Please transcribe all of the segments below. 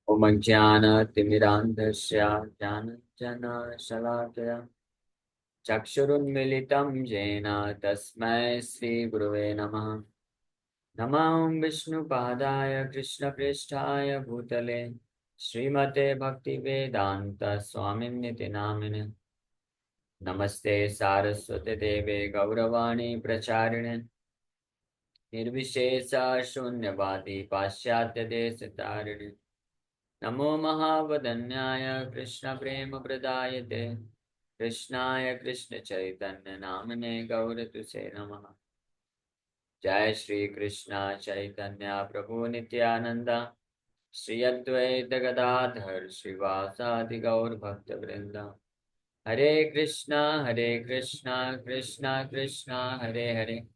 ओमज्ञानतिमिरान्धस्य ज्ञानञ्जनशलाकया चक्षुरुन्मिलितं येन तस्मै श्रीगुरुवे नमः। नमः विष्णुपादाय कृष्णप्रेष्ठाय भूतले श्रीमते भक्तिवेदान्त स्वामिन्निति नामिने। नमस्ते सारस्वते देवे गौरवाणी प्रचारिणे निर्विशेष शून्यवादी पाश्चात्य देश तारिणे। नमो महावदन्याय कृष्ण प्रेम प्रदायते कृष्णाय कृष्ण चैतन्य नामने गौरतुसे नमः। जय श्री कृष्ण चैतन्य प्रभु नित्यानंद श्री अद्वैत गदाधर श्रीवासादि गौर भक्त वृंद। हरे कृष्णा कृष्णा कृष्णा हरे हरे,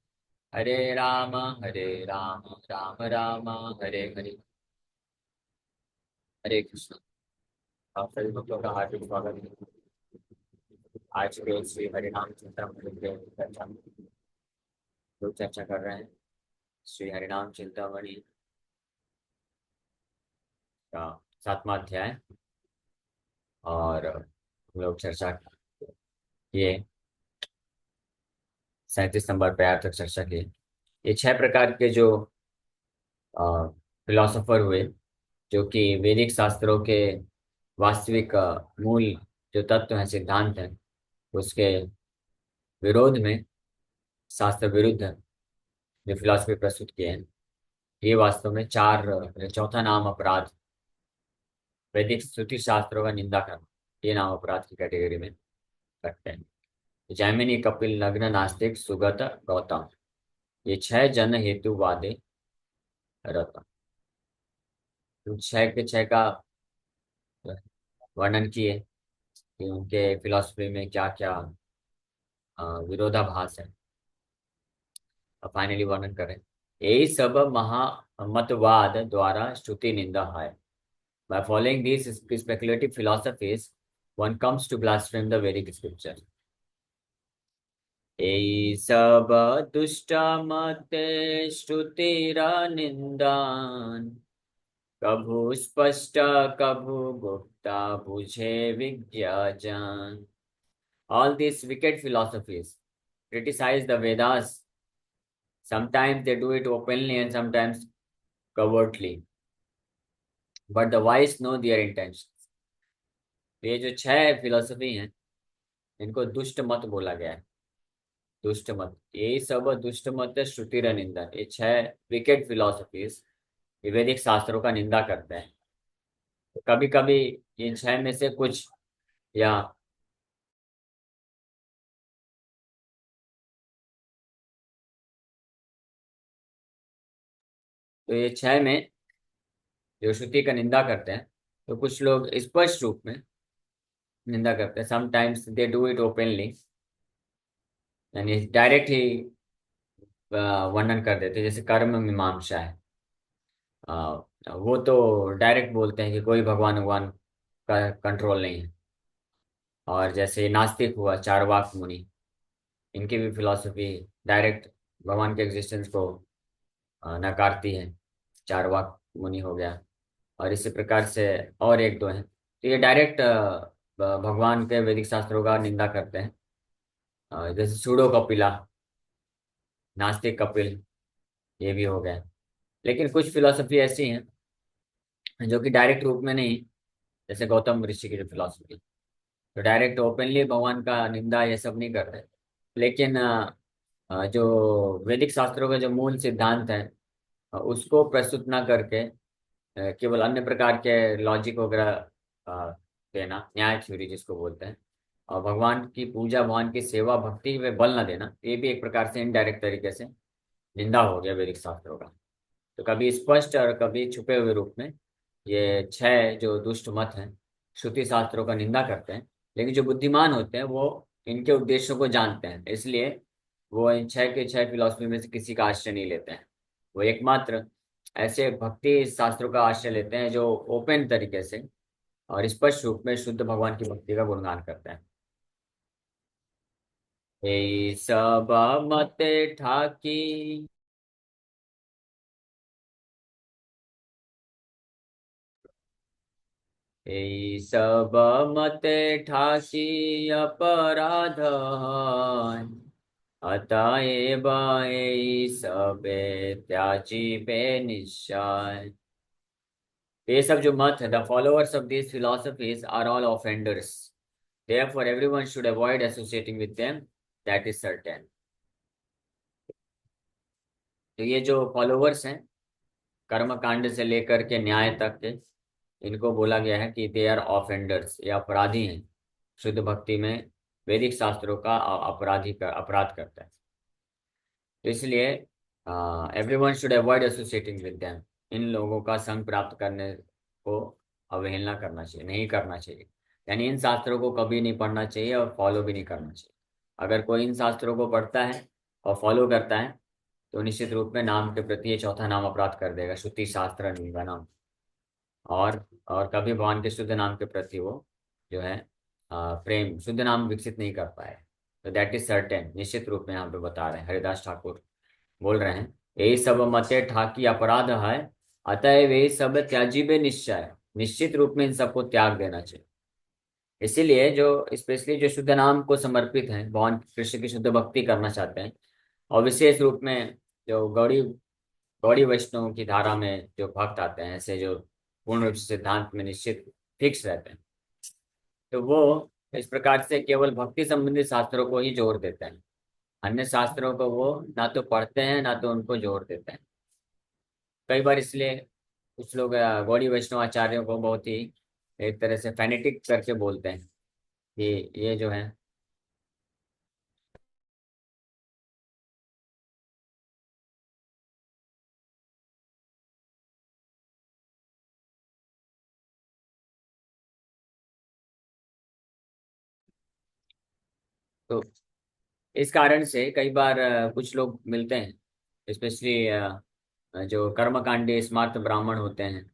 हरे राम राम राम हरे हरे। हरे कृष्ण। आप सभी भक्तों का हार्दिक स्वागत है। आज के श्री हरिनाम चिंतन के चर्चा में लोग चर्चा कर रहे हैं श्री हरिनाम चिंतामणि का 7वां अध्याय। और हम लोग चर्चा किए 37 नंबर पैर तक चर्चा की। ये 6 प्रकार के जो फिलोसोफर हुए जो कि वैदिक शास्त्रों के वास्तविक मूल जो तत्व हैं, सिद्धांत हैं, उसके विरोध में शास्त्र विरुद्ध जो फिलोसफी प्रस्तुत किए हैं, ये वास्तव में चौथा नाम अपराध, वैदिक श्रुति शास्त्रों का निंदा करना, ये नाम अपराध की कैटेगरी में रखते हैं। जैमिनी कपिल नग्न नास्तिक सुगत गौतम, ये 6 जन हेतु वादे रतन। तो 6 के 6 का वर्णन किए कि उनके फिलॉसफी में क्या क्या विरोधाभास है। अब फाइनली वर्णन करें, यही सब महामतवाद द्वारा श्रुति निंदा है। By following these speculative philosophies, one comes to blaspheme the Vedic scripture. यही सब दुष्ट मते श्रुतिरा निंदान, कभु स्पष्ट कभु गुप्ता बुझे विज्ञान। All these wicked philosophies criticize the Vedas. Sometimes they do it openly and sometimes covertly, but the wise know their intentions. ये जो 6 फिलोसफी हैं, इनको दुष्ट मत बोला गया है। दुष्ट मत, यही सब दुष्ट मत श्रुति र निंदा, ये 6 विकेट फिलोसफीज ये वैदिक शास्त्रों का निंदा करते हैं। तो कभी कभी इन 6 में से कुछ या तो ये 6 में जो श्रुति का निंदा करते हैं, तो कुछ लोग स्पष्ट रूप में निंदा करते हैं। Sometimes they do it openly, यानी डायरेक्ट ही वर्णन कर देते हैं। जैसे कर्म मीमांसा है, वो तो डायरेक्ट बोलते हैं कि कोई भगवान भगवान का कंट्रोल नहीं है। और जैसे नास्तिक हुआ चारवाक मुनि, इनकी भी फिलॉसफी डायरेक्ट भगवान के एग्जिस्टेंस को नकारती है। चारवाक मुनि हो गया, और इसी प्रकार से और एक दो हैं, तो ये डायरेक्ट भगवान के वैदिक शास्त्रों का निंदा करते हैं। जैसे सूडो कपिला, नास्तिक कपिल, ये भी हो गया। लेकिन कुछ फिलॉसफी ऐसी हैं जो कि डायरेक्ट रूप में नहीं, जैसे गौतम ऋषि की जो फिलॉसफी, तो डायरेक्ट ओपनली भगवान का निंदा ये सब नहीं करते। लेकिन जो वैदिक शास्त्रों का जो मूल सिद्धांत है, उसको प्रस्तुत ना करके केवल अन्य प्रकार के लॉजिक वगैरह अ, देना, न्याय थ्योरी जिसको बोलते हैं, और भगवान की पूजा, भगवान की सेवा भक्ति में बल न देना, ये भी एक प्रकार से इनडायरेक्ट तरीके से निंदा हो गया वैदिक शास्त्रों का। तो कभी स्पष्ट और कभी छुपे हुए रूप में ये 6 जो दुष्ट मत हैं श्रुति शास्त्रों का निंदा करते हैं। लेकिन जो बुद्धिमान होते हैं वो इनके उद्देश्यों को जानते हैं, इसलिए वो इन 6 के 6 फिलॉसफी में से किसी का आश्रय नहीं लेते हैं। वो एकमात्र ऐसे भक्ति शास्त्रों का आश्रय लेते हैं जो ओपन तरीके से और स्पष्ट रूप में शुद्ध भगवान की भक्ति का गुणगान करते हैं। हे सब मते ठाकी, এই সব মতে ঠাসি অপরাধ হয়, অতএব এই সবে त्याजिबे निश्चय। ये सब जो मत है, the followers of this philosophies are all offenders, therefore everyone should avoid associating with them, that is certain। तो ये जो फॉलोअर्स हैं कर्म कांड से लेकर के न्याय तक के, इनको बोला गया है कि दे आर ऑफेंडर्स, ये अपराधी हैं। शुद्ध भक्ति में वैदिक शास्त्रों का अपराधी का अपराध करता है। तो इसलिए everyone should avoid associating with them, इन लोगों का संग प्राप्त करने को अवहेलना करना चाहिए, नहीं करना चाहिए। यानी इन शास्त्रों को कभी नहीं पढ़ना चाहिए और फॉलो भी नहीं करना चाहिए। अगर कोई इन शास्त्रों को पढ़ता है और फॉलो करता है तो निश्चित रूप में नाम के प्रति ये चौथा नाम अपराध कर देगा, श्रुति शास्त्र निंदा नाम। और कभी भगवान के शुद्ध नाम के प्रति वो जो है प्रेम, शुद्ध नाम विकसित नहीं कर पाए। तो दैट इज सर्टेन, निश्चित रूप में यहाँ पे बता रहे हैं हरिदास ठाकुर बोल रहे हैं, यही सब मते ठाकी अपराध है, अतएव ये सब त्याजिबे निश्चय, निश्चित रूप में इन सबको त्याग देना चाहिए। इसीलिए जो स्पेशली जो शुद्ध नाम को समर्पित हैं, भगवान कृष्ण की शुद्ध भक्ति करना चाहते हैं, और विशेष रूप में जो गौड़ी गौड़ी वैष्णव की धारा में जो भक्त आते हैं, ऐसे जो पूर्ण रूप से सिद्धांत में निश्चित फिक्स रहते हैं, तो वो इस प्रकार से केवल भक्ति संबंधी शास्त्रों को ही जोड़ देते हैं। अन्य शास्त्रों को वो ना तो पढ़ते हैं ना तो उनको जोड़ देते हैं। कई बार इसलिए कुछ लोग गौड़ी वैष्णव आचार्यों को बहुत ही एक तरह से फैनेटिक करके बोलते हैं कि ये जो है तो इस कारण से कई बार कुछ लोग मिलते हैं, स्पेशली जो कर्मकांडी स्मार्त ब्राह्मण होते हैं,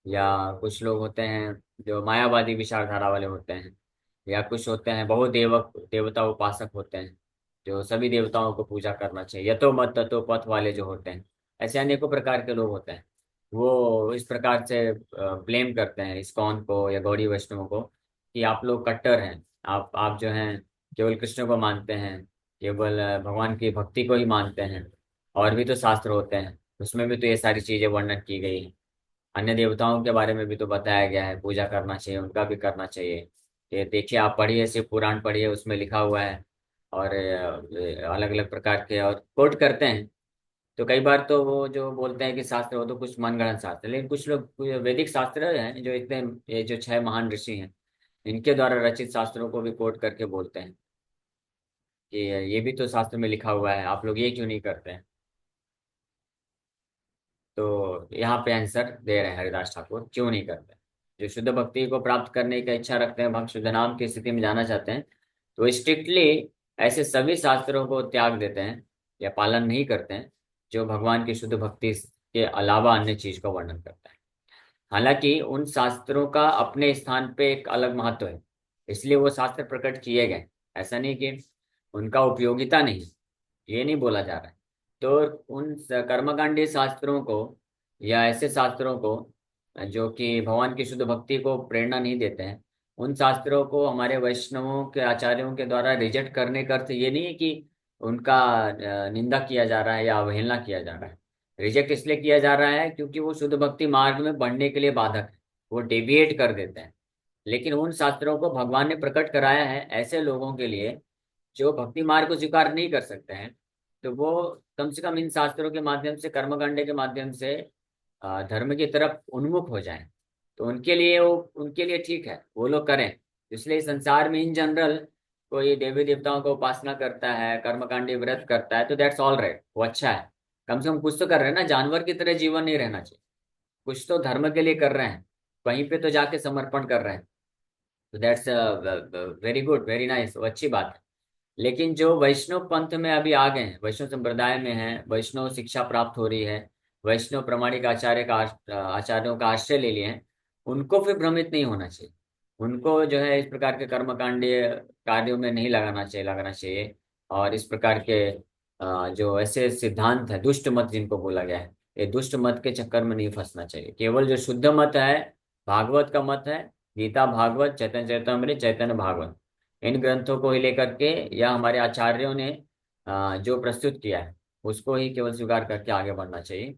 या कुछ लोग होते हैं जो मायावादी विचारधारा वाले होते हैं, या कुछ होते हैं बहुदेवक देवता उपासक होते हैं, जो सभी देवताओं को पूजा करना चाहिए, यतो मत ततो पथ वाले जो होते हैं, ऐसे अनेकों प्रकार के लोग होते हैं। वो इस प्रकार से ब्लेम करते हैं इस्कॉन को या गौड़ी वैष्णव को कि आप लोग कट्टर हैं, आप जो हैं केवल कृष्ण को मानते हैं, केवल भगवान की भक्ति को ही मानते हैं। और भी तो शास्त्र होते हैं, उसमें भी तो ये सारी चीजें वर्णन की गई हैं। अन्य देवताओं के बारे में भी तो बताया गया है, पूजा करना चाहिए, उनका भी करना चाहिए। ये देखिए, आप पढ़िए, शिव पुराण पढ़िए, उसमें लिखा हुआ है। और अलग अलग प्रकार के और कोट करते हैं। तो कई बार तो वो जो बोलते हैं कि शास्त्र हो तो कुछ मनगढ़ंत शास्त्र, लेकिन कुछ लोग वैदिक शास्त्र हैं जो इतने, ये जो 6 महान ऋषि हैं, इनके द्वारा रचित शास्त्रों को भी कोट करके बोलते हैं कि ये भी तो शास्त्र में लिखा हुआ है, आप लोग ये क्यों नहीं करते हैं। तो यहाँ पे आंसर दे रहे हैं हरिदास ठाकुर, क्यों नहीं करते। जो शुद्ध भक्ति को प्राप्त करने की इच्छा रखते हैं, भक्त शुद्ध नाम की स्थिति में जाना चाहते हैं, तो स्ट्रिक्टली ऐसे सभी शास्त्रों को त्याग देते हैं या पालन नहीं करते हैं जो भगवान की शुद्ध भक्ति के अलावा अन्य चीज का वर्णन करता है। हालांकि उन शास्त्रों का अपने स्थान पे एक अलग महत्व है, इसलिए वो शास्त्र प्रकट किए गए। ऐसा नहीं कि उनका उपयोगिता नहीं, ये नहीं बोला जा रहा है। तो उन कर्मकांडी शास्त्रों को या ऐसे शास्त्रों को जो कि भगवान की शुद्ध भक्ति को प्रेरणा नहीं देते हैं, उन शास्त्रों को हमारे वैष्णवों के आचार्यों के द्वारा रिजेक्ट करने का अर्थ ये नहीं है कि उनका निंदा किया जा रहा है या अवहेलना किया जा रहा है। रिजेक्ट इसलिए किया जा रहा है क्योंकि वो शुद्ध भक्ति मार्ग में बढ़ने के लिए बाधक है, वो डेविएट कर देते हैं। लेकिन उन शास्त्रों को भगवान ने प्रकट कराया है ऐसे लोगों के लिए जो भक्ति मार्ग को स्वीकार नहीं कर सकते हैं। तो वो कम से कम इन शास्त्रों के माध्यम से, कर्मकांड के माध्यम से धर्म की तरफ उन्मुख हो जाएं। तो उनके लिए ठीक है, वो लोग करें। इसलिए संसार में इन जनरल कोई देवी देवताओं को उपासना करता है, कर्मकांडी व्रत करता है, तो दैट्स ऑल राइट, वो अच्छा है। कम से कम कुछ तो कर रहे हैं ना, जानवर की तरह जीवन नहीं रहना चाहिए। कुछ तो धर्म के लिए कर रहे हैं, कहीं पे तो जाके समर्पण कर रहे हैं। तो that's very good, very nice, वो अच्छी बात है। लेकिन जो वैष्णव पंथ में अभी आ गए हैं, वैष्णव संप्रदाय में हैं, वैष्णव शिक्षा प्राप्त हो रही है, वैष्णव प्रामाणिक आचार्यों का आश्रय ले लिए हैं, उनको फिर भ्रमित नहीं होना चाहिए। उनको जो है इस प्रकार के कर्मकांडीय कार्यों में नहीं लगाना चाहिए। और इस प्रकार के जो ऐसे सिद्धांत है, दुष्ट मत जिनको बोला गया है, ये दुष्ट मत के चक्कर में नहीं फंसना चाहिए। केवल जो शुद्ध मत है, भागवत का मत है, गीता, भागवत, चैतन्य चरितमृत, चैतन्य भागवत, इन ग्रंथों को ही लेकर के या हमारे आचार्यों ने जो प्रस्तुत किया है उसको ही केवल स्वीकार करके आगे बढ़ना चाहिए,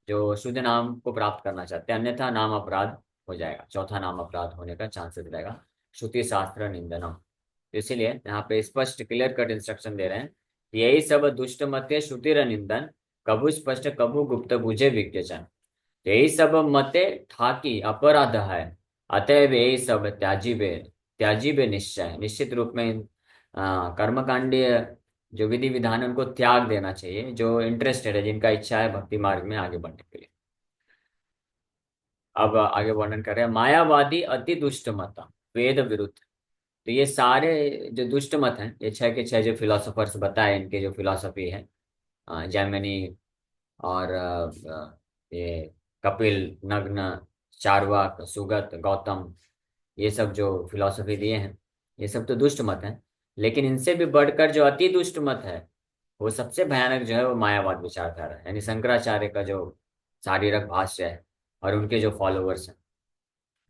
जो शुद्ध नाम को प्राप्त करना चाहते हैं। अन्यथा नाम अपराध हो जाएगा, चौथा नाम अपराध होने का चांसेस रहेगा, श्रुति शास्त्र निंदनम। तो इसीलिए यहाँ पे स्पष्ट क्लियर कट इंस्ट्रक्शन दे रहे हैं, यही सब दुष्ट मते श्रुतिर निंदन, कभु स्पष्ट कभु गुप्त बुझे विज्ञजन। यही सब मते ठाकी अपराध है, अतएव यही सब त्याजी बे निश्चय, निश्चित रूप में कर्मकांडीय जो विधि विधान है उनको त्याग देना चाहिए, जो इंटरेस्टेड है, जिनका इच्छा है भक्ति मार्ग में आगे बढ़ने के लिए। अब आगे वर्णन कर रहे हैं, मायावादी अति दुष्ट मत, वेद विरुद्ध। तो ये सारे जो दुष्ट मत हैं, ये छह के छह जो फिलोसोफर्स बताए, इनके जो फिलोसफी है, जैमिनी और ये कपिल, नग्न, चार्वाक, सुगत, गौतम, ये सब जो फिलॉसफी दिए हैं, ये सब तो दुष्ट मत हैं। लेकिन इनसे भी बढ़कर जो अति दुष्ट मत है, वो सबसे भयानक जो है वो मायावाद विचारधारा है, यानी शंकराचार्य का जो शारीरक भाष्य है और उनके जो फॉलोअर्स हैं।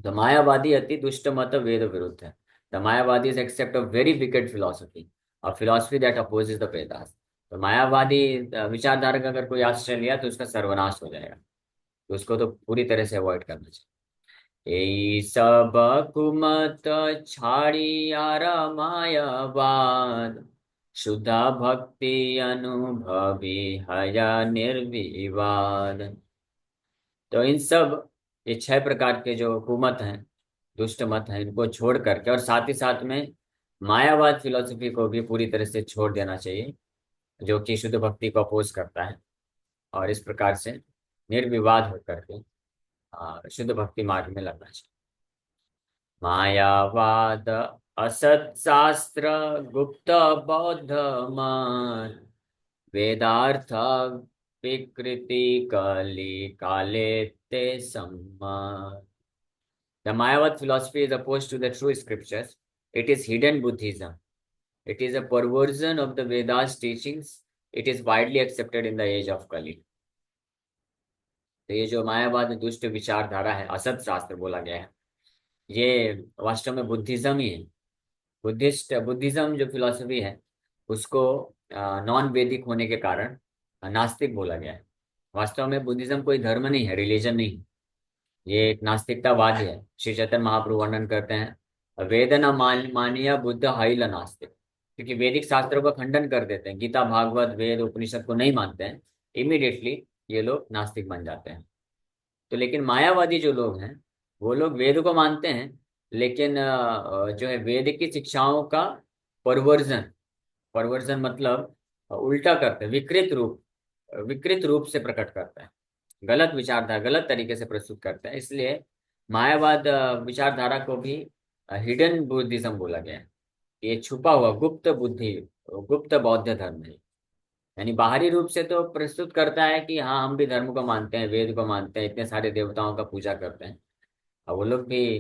द मायावादी अति दुष्ट मत वेद विरुद्ध है। द मायावादी is accept a very wicked philosophy, a philosophy that opposes the Vedas. तो मायावादी विचारधारा का अगर कोई आश्रय लिया तो उसका सर्वनाश हो जाएगा, तो उसको तो पूरी तरह से अवॉइड करना चाहिए। यही सब कुमत छाड़ियार मायावाद, शुद्धा भक्ति अनुभवी हया निर्विवाद। तो इन सब ये छह प्रकार के जो कुमत हैं, दुष्ट मत हैं, इनको छोड़ करके और साथ ही साथ में मायावाद फिलोसफी को भी पूरी तरह से छोड़ देना चाहिए, जो कि शुद्ध भक्ति को अपोज करता है। और इस प्रकार से निर्विवाद होकर के शुद्ध भक्ति मार्ग में लगना चाहिए। मायावाद असत शास्त्र गुप्त बौद्ध मत, वेदार्थ विकृति कली काले ते सम्मत। The Mayavad philosophy is opposed to the true scriptures. It is hidden Buddhism. It is a perversion of the Vedas teachings. It is widely accepted in the age of Kali. तो ये जो मायावाद दुष्ट विचारधारा है, असत शास्त्र बोला गया है, ये वास्तव में बुद्धिज्म ही है। बुद्धिज्म जो फिलॉसफी है उसको नॉन वैदिक होने के कारण नास्तिक बोला गया है। वास्तव में बुद्धिज्म कोई धर्म नहीं है, रिलीजन नहीं है, ये एक नास्तिकतावाद है। श्री चैतन्य महाप्रभु वर्णन करते हैं, वेद न मानिया बुद्ध हाइल नास्तिक, क्योंकि वैदिक शास्त्रों का खंडन कर देते हैं, गीता, भागवत, वेद, उपनिषद को नहीं मानते हैं, इमीडिएटली ये लोग नास्तिक बन जाते हैं। तो लेकिन मायावादी जो लोग हैं वो लोग वेद को मानते हैं, लेकिन जो है वेद की शिक्षाओं का परवर्जन, परवर्जन मतलब उल्टा करते हैं, विकृत रूप से प्रकट करता है, गलत विचारधारा गलत तरीके से प्रस्तुत करते हैं। इसलिए मायावाद विचारधारा को भी हिडन बुद्धिज्म बोला गया है। ये छुपा हुआ गुप्त बुद्धि, गुप्त बौद्ध धर्म है। यानी बाहरी रूप से तो प्रस्तुत करता है कि हाँ हम भी धर्म को मानते हैं, वेद को मानते हैं, इतने सारे देवताओं का पूजा करते हैं, और वो लोग भी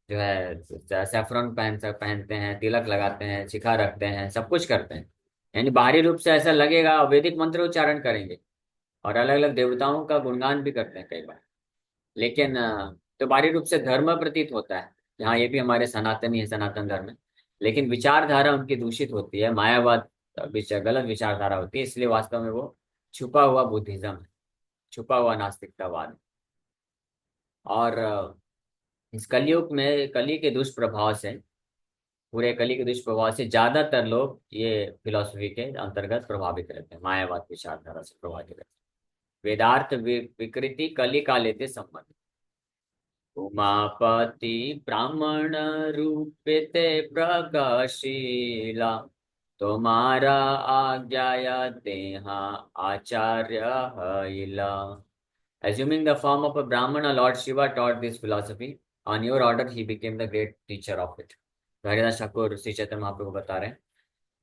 जो है सैफरन पहनते हैं, तिलक लगाते हैं, शिखा रखते हैं, सब कुछ करते हैं। यानी बाहरी रूप से ऐसा लगेगा, वैदिक मंत्र उच्चारण करेंगे और अलग अलग देवताओं का गुणगान भी करते हैं कई बार, लेकिन तो बाहरी रूप से धर्म प्रतीत होता है कि हाँ ये भी हमारे सनातनी है, सनातन धर्म है, लेकिन विचारधारा उनकी दूषित होती है, मायावाद गलत विचारधारा होती है, इसलिए वास्तव में वो छुपा हुआ बुद्धिज्म है, छुपा हुआ नास्तिकतावाद है। और इस कलयुग में कली के दुष्प्रभाव से, पूरे कली के दुष्प्रभाव से ज्यादातर लोग ये फिलॉसफी के अंतर्गत प्रभावित रहते हैं, मायावाद विचारधारा से प्रभावित रहते हैं। वेदार्थ विकृति कली काले संबंध, उमापति ब्राह्मण रूपिते प्रगशीला, तुम्हारा आज्ञाया तेहा आचार्य हईला। Assuming the form of a Brahmana, Lord Shiva taught this philosophy. On your order, he became the great teacher of it. Haridas Thakur Shri Chaitanya Mahaprabhu बता रहे हैं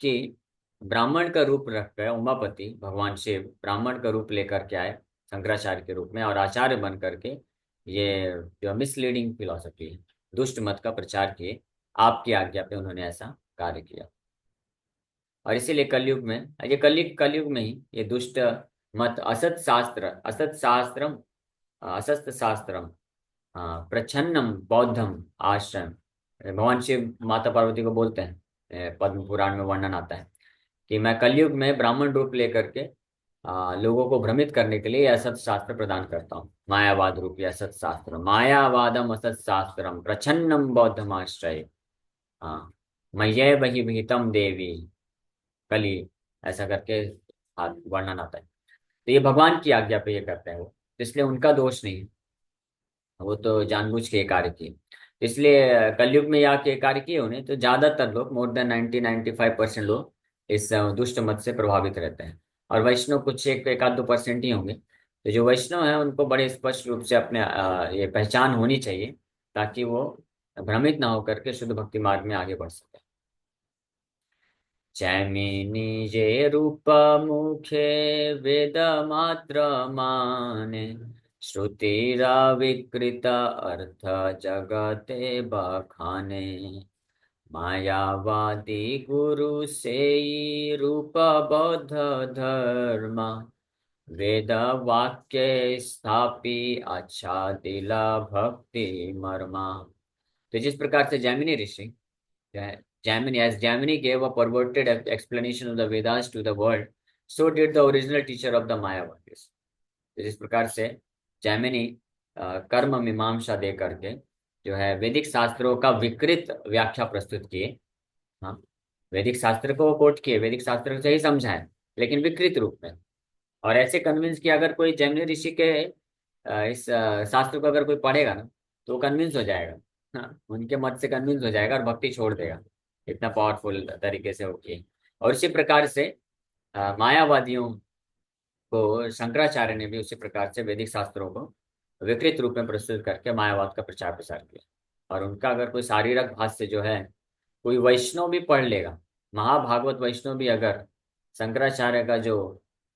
कि ब्राह्मण का रूप रखकर उमापति भगवान शिव ब्राह्मण का रूप लेकर के आए शंकराचार्य के रूप में, और आचार्य बन करके ये जो मिसलीडिंग फिलॉसफी है, दुष्ट मत का प्रचार किए, आपकी आज्ञा पे उन्होंने ऐसा कार्य किया। और इसीलिए कलयुग में, ये कलयुग में ही ये दुष्ट मत असत शास्त्रम, असत शास्त्रम हाँ, प्रच्छन्नम बौद्धम आश्रम। भगवान शिव माता पार्वती को बोलते हैं, पद्म पुराण में वर्णन आता है कि मैं कलयुग में ब्राह्मण रूप लेकर के लोगों को भ्रमित करने के लिए असत शास्त्र प्रदान करता हूँ। मायावाद रूपी असत शास्त्र, मायावादम असत शास्त्रम प्रच्छन्नम बौद्धम आश्रय। हाँ, मय्ये वही विहितम देवी कली, ऐसा करके वर्णन आता है। तो ये भगवान की आज्ञा पे ये करते हैं वो, इसलिए उनका दोष नहीं है। वो तो जानबूझ के ये कार्य किए, इसलिए कलयुग में या के कार्य किए उन्हें, तो ज्यादातर लोग, मोर देन 90-95% लोग इस दुष्ट मत से प्रभावित रहते हैं। और वैष्णव कुछ एक आध 2% ही होंगे। तो जो वैष्णव है उनको बड़े स्पष्ट रूप से अपने ये पहचान होनी चाहिए, ताकि वो भ्रमित ना होकर के शुद्ध भक्ति मार्ग में आगे बढ़ सके। जैमिनी जे रूप मुखे वेद मात्र माने, श्रुतिरा विकृत अर्थ जगते बखाने। मायावादी गुरु से रूप बौद्ध धर्म, वेद वाक्य स्थापी अच्छा दिला भक्ति मर्मा। तो जिस प्रकार से जैमिनी ऋषि, Jaimini, as Jaimini gave a perverted explanation of the Vedas to the world, so did the original teacher of the Mayavadis. तो जिस प्रकार से जैमिनी कर्म मीमांसा दे करके जो है वैदिक शास्त्रों का विकृत व्याख्या प्रस्तुत किए। हाँ, वैदिक शास्त्र को कोट किए, वैदिक शास्त्र से ही समझाए, लेकिन विकृत रूप में। और ऐसे कन्विंस किया, अगर कोई जैमिनी ऋषि के इस शास्त्र को अगर कोई पढ़ेगा ना, तो वो कन्विंस हो जाएगा। हाँ, उनके मत से कन्विंस हो जाएगा और भक्ति छोड़ देगा। इतना पावरफुल तरीके से होगी। और इसी प्रकार से मायावादियों को शंकराचार्य ने भी उसी प्रकार से वैदिक शास्त्रों को विकृत रूप में प्रस्तुत करके मायावाद का प्रचार प्रसार किया। और उनका अगर कोई शारीरक भाष्य जो है, कोई वैष्णव भी पढ़ लेगा, महाभागवत वैष्णव भी अगर शंकराचार्य का जो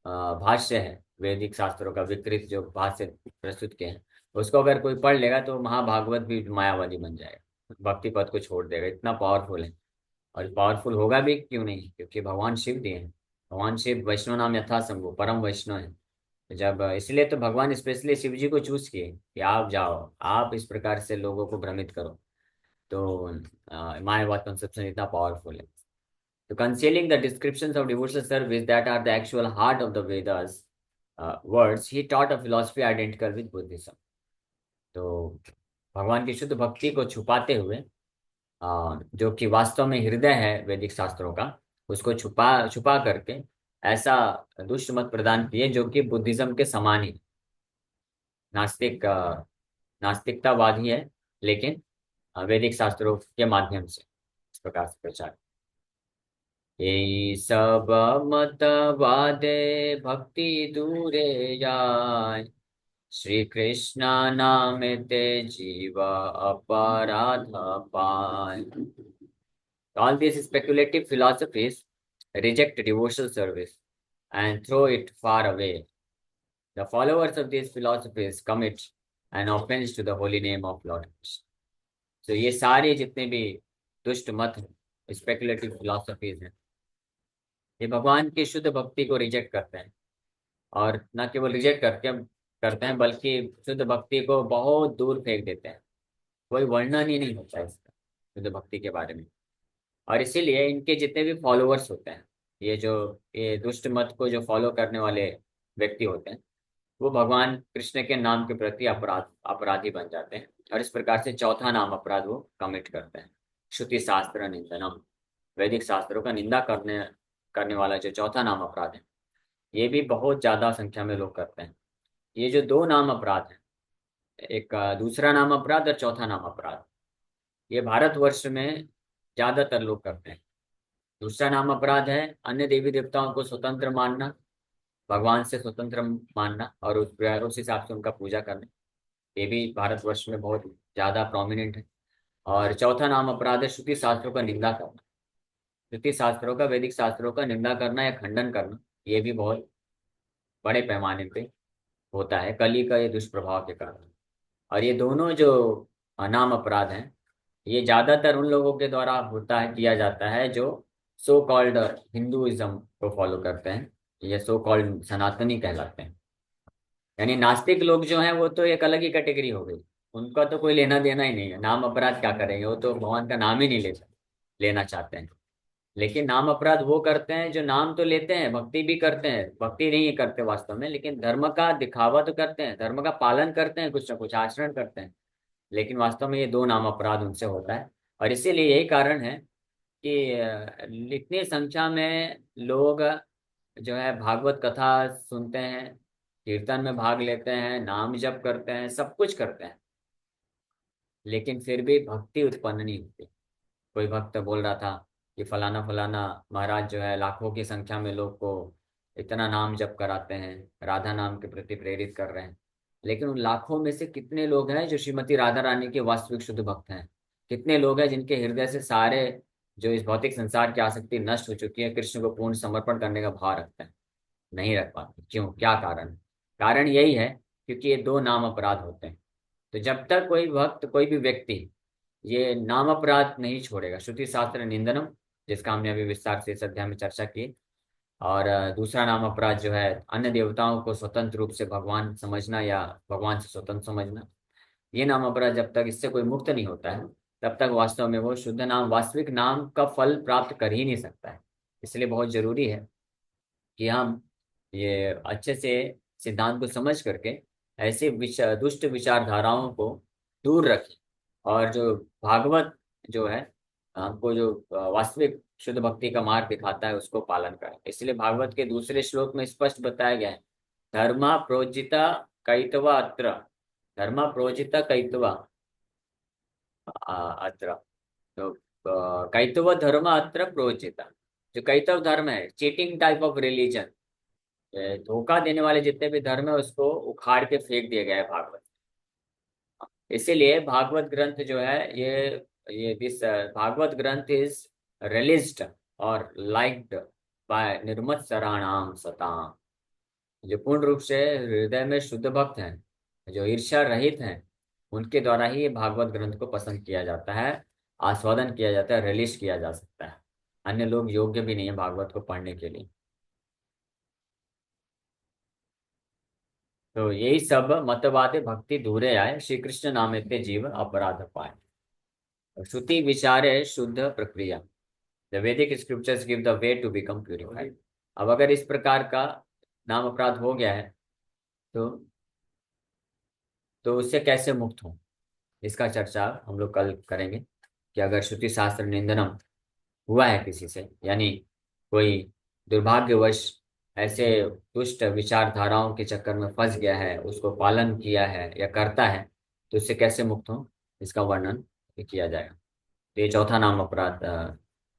भाष्य है वैदिक शास्त्रों का विकृत जो भाष्य प्रस्तुत किए हैं, उसको अगर कोई पढ़ लेगा तो महाभागवत भी मायावादी बन जाएगा, भक्ति पद को छोड़ देगा। इतना पावरफुल है। और पावरफुल होगा भी क्यों नहीं, क्योंकि भगवान शिव दिए हैं। भगवान शिव वैष्णव नाम यथा संभव परम वैष्णव है। जब इसलिए तो भगवान स्पेशली शिव जी को चूज किए कि आप जाओ, आप इस प्रकार से लोगों को भ्रमित करो। तो मायावाद कंसेप्शन इतना पावरफुल है। तो concealing the descriptions of devotional service that are the actual heart of the Vedas words, he taught a philosophy identical with Buddhism. तो भगवान की शुद्ध भक्ति को छुपाते हुए, जो कि वास्तव में हृदय है वैदिक शास्त्रों का, उसको छुपा छुपा करके ऐसा दुष्ट मत प्रदान किए जो कि बुद्धिज्म के समान ही नास्तिक नास्तिकतावादी है, लेकिन वैदिक शास्त्रों के माध्यम से इस प्रकार से प्रचार। यही सब मतवादे भक्ति दूरे जाय, श्री कृष्ण नाम ते जीव अपराध पाय। All these speculative philosophies reject devotional service and throw it far away. The followers of these philosophies commit an offense to the holy name of Lord Krishna. So ये सारे जितने भी दुष्ट मत हैं, स्पेकुलेटिव फिलोसफीज हैं, ये भगवान की शुद्ध भक्ति को रिजेक्ट करते हैं। और न केवल रिजेक्ट करते हैं, बल्कि शुद्ध भक्ति को बहुत दूर फेंक देते हैं। कोई वर्णन ही नहीं होता है इसका शुद्ध भक्ति के बारे में। और इसीलिए इनके जितने भी फॉलोअर्स होते हैं, ये दुष्ट मत को जो फॉलो करने वाले व्यक्ति होते हैं, वो भगवान कृष्ण के नाम के प्रति अपराधी बन जाते हैं। और इस प्रकार से चौथा नाम अपराध वो कमिट करते हैं, श्रुति शास्त्र निंदनम। वैदिक शास्त्रों का निंदा करने करने वाला जो चौथा नाम अपराध है, ये भी बहुत ज्यादा संख्या में लोग करते हैं। ये जो दो नाम अपराध हैं, एक दूसरा नाम अपराध और चौथा नाम अपराध, ये भारतवर्ष में ज्यादातर लोग करते हैं। दूसरा नाम अपराध है अन्य देवी देवताओं को स्वतंत्र मानना, भगवान से स्वतंत्र मानना और उस हिसाब से उनका पूजा करना। ये भी भारतवर्ष में बहुत ज्यादा प्रोमिनेंट है। और चौथा नाम अपराध है श्रुति शास्त्रों का निंदा करना। श्रुति शास्त्रों का, वैदिक शास्त्रों का निंदा करना या खंडन करना, ये भी बहुत बड़े पैमाने पे होता है कली का ये दुष्प्रभाव के कारण। और ये दोनों जो नाम अपराध हैं, ये ज्यादातर उन लोगों के द्वारा होता है, किया जाता है, जो सो कॉल्ड हिंदुइज्म को फॉलो करते हैं, ये सो कॉल्ड सनातनी कहलाते हैं। यानी नास्तिक लोग जो हैं वो तो एक अलग ही कैटेगरी हो गई। उनका तो कोई लेना देना ही नहीं है, नाम अपराध क्या करेंगे, वो तो भगवान का नाम ही नहीं लेना चाहते हैं। लेकिन नाम अपराध वो करते हैं जो नाम तो लेते हैं, भक्ति भी करते हैं, भक्ति नहीं करते वास्तव में, लेकिन धर्म का दिखावा तो करते हैं, धर्म का पालन करते हैं, कुछ ना कुछ आचरण करते हैं, लेकिन वास्तव में ये दो नाम अपराध उनसे होता है। और इसीलिए यही कारण है कि इतनी संख्या में लोग जो है भागवत कथा सुनते हैं, कीर्तन में भाग लेते हैं, नाम जप करते हैं, सब कुछ करते हैं, लेकिन फिर भी भक्ति उत्पन्न नहीं होती। कोई भक्त बोल रहा था कि फलाना फलाना महाराज जो है लाखों की संख्या में लोग को इतना नाम जप कराते हैं, राधा नाम के प्रति प्रेरित कर रहे हैं, लेकिन उन लाखों में से कितने लोग हैं जो श्रीमती राधा रानी के वास्तविक शुद्ध भक्त हैं? कितने लोग हैं जिनके हृदय से सारे जो इस भौतिक संसार की आसक्ति नष्ट हो चुकी है, कृष्ण को पूर्ण समर्पण करने का भाव रखते हैं? नहीं रख पाते। क्यों? क्या कारण? कारण यही है क्योंकि ये दो नाम अपराध होते हैं। तो जब तक कोई भक्त, कोई भी व्यक्ति ये नाम अपराध नहीं छोड़ेगा, श्रुति शास्त्र निंदनम, जिसका हमने अभी विस्तार से इस अध्याय में चर्चा की, और दूसरा नाम अपराध जो है अन्य देवताओं को स्वतंत्र रूप से भगवान समझना या भगवान से स्वतंत्र समझना, ये नाम अपराध जब तक इससे कोई मुक्त नहीं होता है, तब तक वास्तव में वो शुद्ध नाम, वास्तविक नाम का फल प्राप्त कर ही नहीं सकता है। इसलिए बहुत जरूरी है कि हम ये अच्छे से सिद्धांत को समझ करके ऐसे दुष्ट विचारधाराओं को दूर रखें, और जो भागवत जो है हमको जो वास्तविक शुद्ध भक्ति का मार्ग दिखाता है उसको पालन करें। इसलिए भागवत के दूसरे श्लोक में स्पष्ट बताया गया है, धर्मा प्रोजिता कैतवा अत्र, धर्मा प्रोजिता कैतवा अत्र, तो कैतव धर्म अत्र प्रोजिता। जो कैतव धर्म है, चीटिंग टाइप ऑफ रिलीजन, धोखा देने वाले जितने भी धर्म है उसको उखाड़ के फेंक दिया गया है भागवत। इसीलिए भागवत ग्रंथ जो है ये दिस भागवत ग्रंथ इज रिलीज्ड और लाइक्ड बाय निर्मत सराणाम सताम। जो पूर्ण रूप से हृदय में शुद्ध भक्त हैं, जो ईर्ष्या रहित हैं, उनके द्वारा ही ये भागवत ग्रंथ को पसंद किया जाता है, आस्वादन किया जाता है, रिलीज किया जा सकता है। अन्य लोग योग्य भी नहीं है भागवत को पढ़ने के लिए। तो यही सब मतवादे भक्ति दूरे आए, श्री कृष्ण नामेते जीव अपराध पाए। श्रुति विचारे शुद्ध प्रक्रिया, the Vedic scriptures give the way to become purified. अब अगर इस प्रकार का नाम अपराध हो गया है तो उससे कैसे मुक्त हो, इसका चर्चा हम लोग कल करेंगे। कि अगर श्रुति शास्त्र निंदनम हुआ है किसी से, यानी कोई दुर्भाग्यवश ऐसे दुष्ट विचारधाराओं के चक्कर में फंस गया है, उसको पालन किया है या करता है, तो इससे कैसे मुक्त हो, इसका वर्णन किया जाएगा। तो ये चौथा नाम अपराध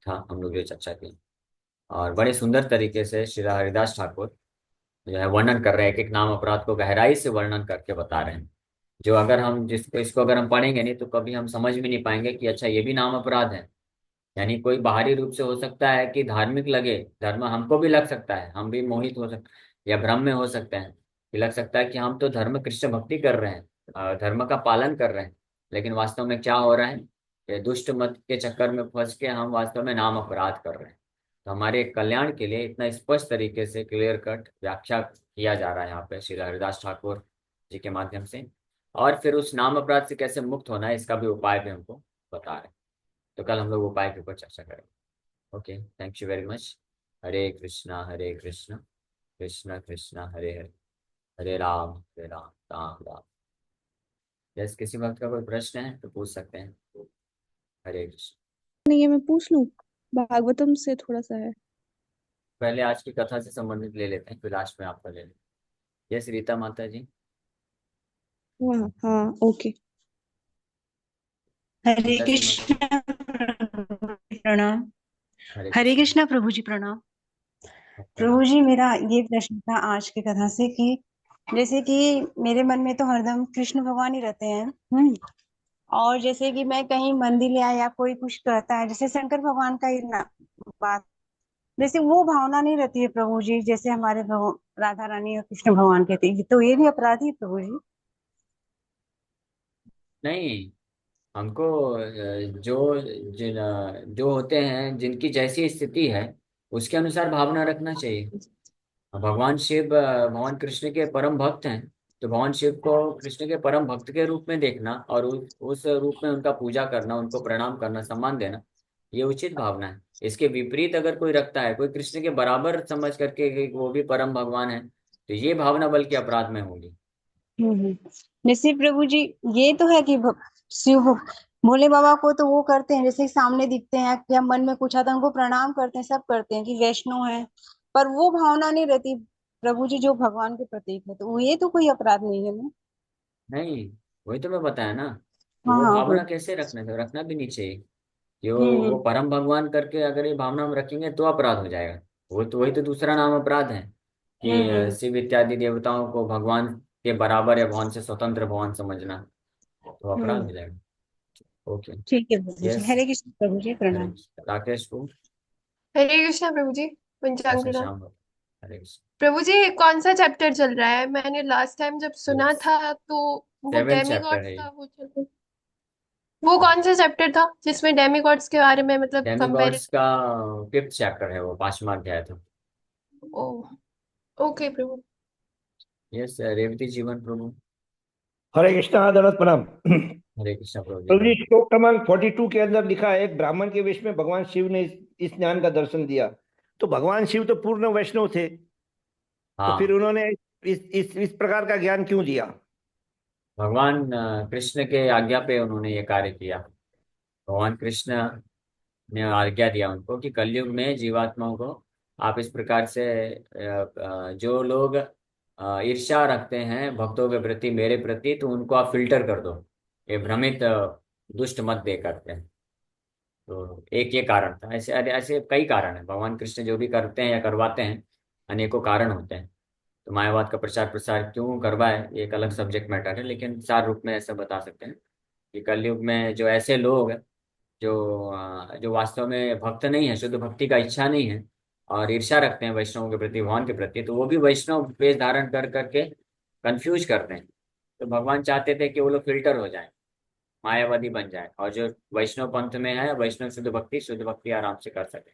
था हम लोग जो चर्चा की, और बड़े सुंदर तरीके से श्री हरिदास ठाकुर जो है वर्णन कर रहे हैं, एक एक नाम अपराध को गहराई से वर्णन करके बता रहे हैं। जो अगर हम जिसको इसको अगर हम पढ़ेंगे नहीं तो कभी हम समझ भी नहीं पाएंगे कि अच्छा ये भी नाम अपराध है। यानी कोई बाहरी रूप से हो सकता है कि धार्मिक लगे, धर्म हमको भी लग सकता है, हम भी मोहित हो सकते या भ्रम में हो सकते हैं कि लग सकता है कि हम तो धर्म कृष्ण भक्ति कर रहे हैं, धर्म का पालन कर रहे हैं, लेकिन वास्तव में क्या हो रहा है, ये दुष्ट मत के चक्कर में फंस के हम वास्तव में नाम अपराध कर रहे हैं। तो हमारे कल्याण के लिए इतना स्पष्ट तरीके से क्लियर कट व्याख्या किया जा रहा है यहाँ पे श्री हरिदास ठाकुर जी के माध्यम से, और फिर उस नाम अपराध से कैसे मुक्त होना है इसका भी उपाय भी हमको बता रहे हैं। तो कल हम लोग उपाय के ऊपर चर्चा करेंगे। Okay, thank you very much. Hare Krishna Krishna Krishna Hare Hare, Hare Ram Ram Ram. Yes, किसी वक्त का कोई प्रश्न है तो पूछ सकते हैं। हरे कृष्ण। नहीं है, मैं पूछ लूं? भागवतम से थोड़ा सा है। पहले आज की कथा से संबंधित ले लेते हैं, फिर लास्ट में आपका ले लेते हैं। यस रीता माता जी। हाँ हाँ, ओके। हरे रीता जी माता। कृष्ण प्रभु जी प्रणाम। हरे हरे कृष्ण। कृष्ण प्रभु जी प्रणाम। प्रभु प्रणाम। जी, मेरा ये प्रश्न था आज की कथा से कि जैसे कि मेरे मन में तो हरदम कृष्ण भगवान ही रहते हैं। और जैसे कि मैं कहीं मंदिर या कोई कुछ कहता है, जैसे शंकर भगवान का ही ना बात, जैसे वो भावना नहीं रहती है प्रभु जी, जैसे हमारे राधा रानी और कृष्ण भगवान कहते हैं, तो ये भी अपराधी है प्रभु जी? नहीं, हमको जो होते हैं जिनकी जैसी स्थिति है उसके अनुसार भावना रखना चाहिए। भगवान शिव भगवान कृष्ण के परम भक्त हैं, तो भगवान शिव को कृष्ण के परम भक्त के रूप में देखना और उस रूप में उनका पूजा करना, उनको प्रणाम करना, सम्मान देना, ये उचित भावना है। इसके विपरीत अगर कोई रखता है, कोई कृष्ण के बराबर समझ करके कि वो भी परम भगवान है, तो ये भावना बल्कि अपराध में होगी। हम्म। जैसे प्रभु जी, ये तो है कि शिव भोले बाबा को तो वो करते हैं, जैसे सामने दिखते हैं या मन में कुछ आता है उनको प्रणाम करते हैं, सब करते हैं कि वैष्णव है, पर वो भावना नहीं रहती प्रभु जी जो भगवान के प्रतीक है, तो ये तो कोई अपराध नहीं है ना। नहीं, वही तो मैं बताया ना। तो हाँ वो हाँ भावना प्रभु। कैसे रखना था, रखना भी नहीं चाहिए। कि वो हम्म परम भगवान करके अगर ये भावना हम रखेंगे तो अपराध हो जाएगा। वो तो, वही तो दूसरा नाम अपराध है कि हम्म। शिव इत्यादि देवताओं को भगवान के बराबर या भगवान से स्वतंत्र भगवान समझना, तो अपराध हम्म। हो जाएगा। ओके। ठीक है प्रभु जी, यस। हरे कृष्ण प्रभु जी, हरे प्रणाम। कृष्ण। राकेश को हरे कृष्णा प्रभु जी। पंचांग अच्छा, प्रणाम। शाम को। हरे कृष्ण। प्रभु जी, कौन सा चैप्टर चल रहा है? मैंने लास्ट टाइम जब सुना था तो वो 7th चैप्टर डेमीगॉड्स है ये। का वो चल रहा, वो कौन सा चैप्टर था जिसमें डेमीगॉड्स के बारे में मतलब डेमिगॉड्स कंपैरिजन? का 5th चैप्टर है, वो 5वां अध्याय था। ओ, ओके प्रभु। यस, रेवती जीवन प्रभु। हरे कृष्णा, दंडवत प्रणाम। हरे कृष्ण प्रभु जी, प्रभु जी, धन्यवाद। श्लोक क्रमांक 42 के अंदर लिखा है, एक ब्राह्मण के वेश में भगवान शिव ने इस ज्ञान का दर्शन दिया। तो भगवान शिव तो पूर्ण वैष्णव थे, तो फिर हाँ, उन्होंने इस प्रकार का ज्ञान क्यों दिया? भगवान कृष्ण के आज्ञा पे उन्होंने ये कार्य किया। भगवान कृष्ण ने आज्ञा दिया उनको कि कलयुग में जीवात्माओं को आप इस प्रकार से जो लोग ईर्ष्या रखते हैं भक्तों के प्रति, मेरे प्रति, तो उनको आप फिल्टर कर दो। ये भ्रमित दुष्ट मत दे करते हैं। तो एक ये कारण था। ऐसे अरे ऐसे कई कारण हैं, भगवान कृष्ण जो भी करते हैं या करवाते हैं, अनेकों कारण होते हैं। तो मायावाद का प्रचार प्रसार क्यों करवाए, ये एक अलग सब्जेक्ट मैटर है, लेकिन सार रूप में ऐसा बता सकते हैं कि कलयुग में जो ऐसे लोग हैं, जो वास्तव में भक्त नहीं है, शुद्ध भक्ति का इच्छा नहीं है, और ईर्ष्या रखते हैं वैष्णवों के प्रति, भगवान के प्रति, तो वो भी वैष्णव वेश धारण कर करके कंफ्यूज करते हैं। तो भगवान चाहते थे कि वो लोग फिल्टर हो जाए, मायावादी बन जाए, और जो वैष्णव पंथ में है, वैष्णव शुद्ध भक्ति आराम से कर सके।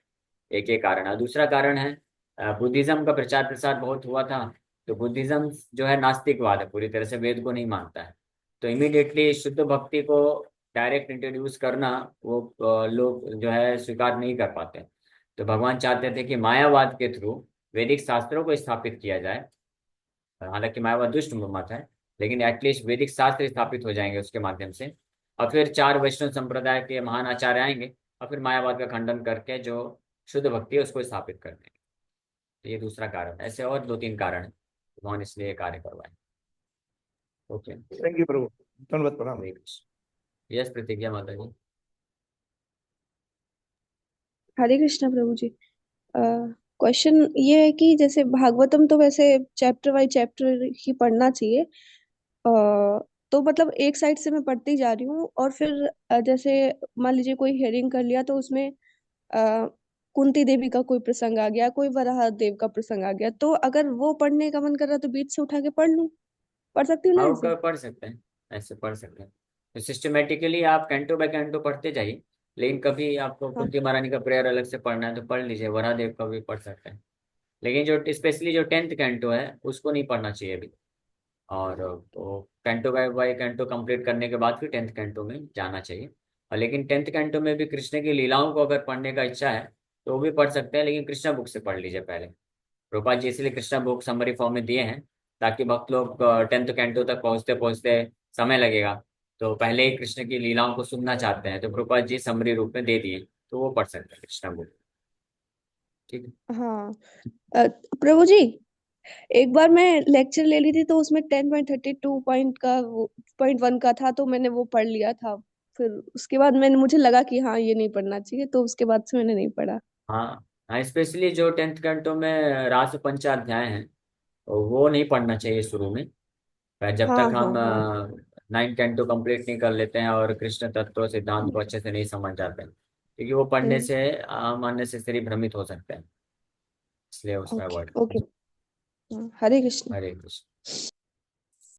एक ये कारण है। दूसरा कारण है, बुद्धिज्म का प्रचार प्रसार बहुत हुआ था। तो बुद्धिज्म जो है नास्तिकवाद है, पूरी तरह से वेद को नहीं मानता है। तो इमीडिएटली शुद्ध भक्ति को डायरेक्ट इंट्रोड्यूस करना वो लोग जो है स्वीकार नहीं कर पाते। तो भगवान चाहते थे कि मायावाद के थ्रू वैदिक शास्त्रों को स्थापित किया जाए। हालांकि मायावाद दुष्ट मत है, लेकिन एटलीस्ट वैदिक शास्त्र स्थापित हो जाएंगे उसके माध्यम से। और फिर 4 वैष्णव संप्रदाय के महान आचार्य आएंगे और फिर मायावाद का खंडन करके जो शुद्ध भक्ति है उसको स्थापित कर देंगे। तो ये दूसरा कारण है। ऐसे और 2-3 कारण है, भगवान इसलिए ये कार्य करवाए। ओके। थैंक यू प्रभु, दंडवत प्रणाम। हरे कृष्ण। यस, प्रतिज्ञा माता जी। हरे कृष्णा प्रभु जी। क्वेश्चन ये है कि जैसे भागवतम तो वैसे चैप्टर बाय चैप्टर ही पढ़ना चाहिए। तो मतलब एक साइड से मैं पढ़ती जा रही हूँ और फिर जैसे मान लीजिए कोई हेयरिंग कर लिया तो उसमें अ, कुंती देवी का कोई प्रसंग आ गया, कोई वराह देव का प्रसंग आ गया, तो अगर वो पढ़ने का मन कर रहा है तो बीच से उठा के पढ़ लूं, पढ़ सकती हूँ ना हाँ, वो ऐसे? पढ़ सकते हैं, ऐसे पढ़ सकते हैं। तो सिस्टमेटिकली आप कैंटो बाय कैंटो पढ़ते जाइए। लेकिन कभी आपको हाँ कुंती महारानी का प्रेयर अलग से पढ़ना है तो पढ़ लीजिए, वरादेव का भी पढ़ सकते हैं। लेकिन जो स्पेशली जो 10th कैंटो है उसको नहीं पढ़ना चाहिए अभी। और तो कैंटो बाय कैंटो कंप्लीट करने के बाद फिर 10th कैंटो में जाना चाहिए। और लेकिन 10th कैंटो में भी कृष्ण की लीलाओं को अगर पढ़ने का इच्छा है तो वो भी पढ़ सकते हैं, लेकिन कृष्णा बुक से पढ़ लीजिए पहले। प्रभुपाद जी इसलिए कृष्णा बुक समरी फॉर्म में दिए हैं ताकि भक्त लोग 10th कैंटो तक पहुंचते पहुंचते समय लगेगा, तो पहले ही कृष्ण की लीलाओं को सुनना चाहते हैं, तो प्रभुपाद जी समरी रूप में दे दिए, तो वो पढ़ सकते हैं कृष्णा बुक। ठीक है। हाँ। प्रभु जी, एक बार मैं लेक्चर ले ली थी तो उसमें 10.32 पॉइंट का वो .1 का था, तो मैंने वो पढ़ लिया था। फिर उसके बाद मैंने मुझे लगा कि हाँ ये नहीं पढ़ना चाहिए, तो उसके बाद से मैंने नहीं पढ़ा। हाँ हाँ, स्पेशली जो 10th कैंटो में रास पंचाध्याय हैं वो नहीं पढ़ना चाहिए शुरू में। पर जब हाँ तक हम हाँ हाँ। 9 कैंटो कंप्लीट नहीं कर लेते हैं और कृष्ण तत्व सिद्धांत को अच्छे से नहीं समझ जाते हैं, क्योंकि वो पढ़ने हम्म। से हम अननेसेसरी भ्रमित हो सकते हैं, इसलिए उसमें ओके अवॉइड ओके। करें। हरे कृष्ण। हरे कृष्ण।